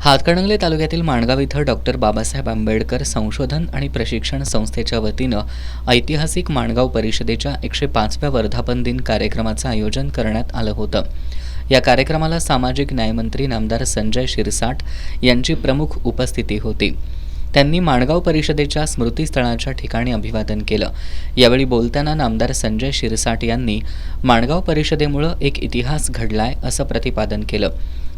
हातकणंगले तालुक्यातील माणगाव इथं डॉक्टर बाबासाहेब आंबेडकर संशोधन आणि प्रशिक्षण संस्थेच्या वतीनं ऐतिहासिक माणगाव परिषदेच्या 105व्या वर्धापन दिन कार्यक्रमाचं आयोजन करण्यात आलं होतं। या कार्यक्रमाला सामाजिक न्यायमंत्री नामदार संजय शिरसाट यांची प्रमुख उपस्थिती होती। त्यांनी माणगाव परिषदेच्या स्मृतीस्थळाच्या ठिकाणी अभिवादन केलं। यावेळी बोलताना नामदार संजय शिरसाट यांनी माणगाव परिषदेमुळे एक इतिहास घडलाय असं प्रतिपादन केलं।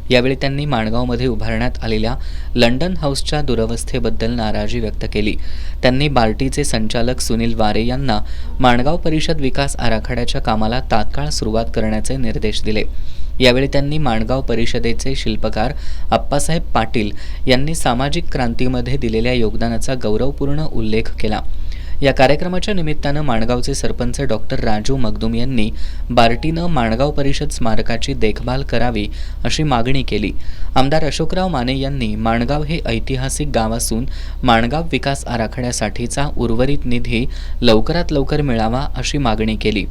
यावेळी त्यांनी माणगावमध्ये उभारण्यात आलेल्या लंडन हाऊसच्या दुरवस्थेबद्दल नाराजी व्यक्त केली। त्यांनी बार्टीचे संचालक सुनील वारे यांना माणगाव परिषद विकास आराखड्याच्या कामाला तात्काळ सुरुवात करण्याचे निर्देश दिले। यावेळी त्यांनी माणगाव परिषदेचे शिल्पकार आप्पासाहेब पाटील यांनी सामाजिक क्रांतीमध्ये दिलेल्या योगदानाचा गौरवपूर्ण उल्लेख केला। या कार्यक्रमाच्या निमित्तानं माणगावचे सरपंच डॉक्टर राजू मगदूम यांनी बार्टीनं माणगाव परिषद स्मारकाची देखभाल करावी अशी मागणी केली। आमदार अशोकराव माने यांनी माणगाव हे ऐतिहासिक गाव असून माणगाव विकास आराखड्यासाठीचा उर्वरित निधी लवकरात लवकर मिळावा अशी मागणी केली।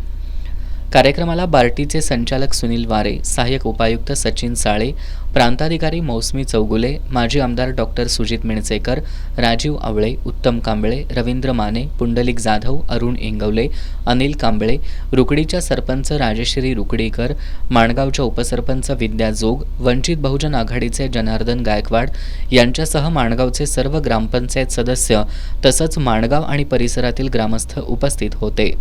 कार्यक्रमाला बार्टीचे संचालक सुनील वारे, सहाय्यक उपायुक्त सचिन साळे, प्रांताधिकारी मौसमी चौगुले, माजी आमदार डॉक्टर सुजित मिणसेकर, राजीव आवळे, उत्तम कांबळे, रवींद्र माने, पुंडलिक जाधव, अरुण इंगवले, अनिल कांबळे, रुकडीच्या सरपंच राजश्री रुकडीकर, माणगावच्या उपसरपंच विद्या जोग, वंचित बहुजन आघाडीचे जनार्दन गायकवाड यांच्यासह माणगावचे सर्व ग्रामपंचायत सदस्य तसंच माणगाव आणि परिसरातील ग्रामस्थ उपस्थित होते।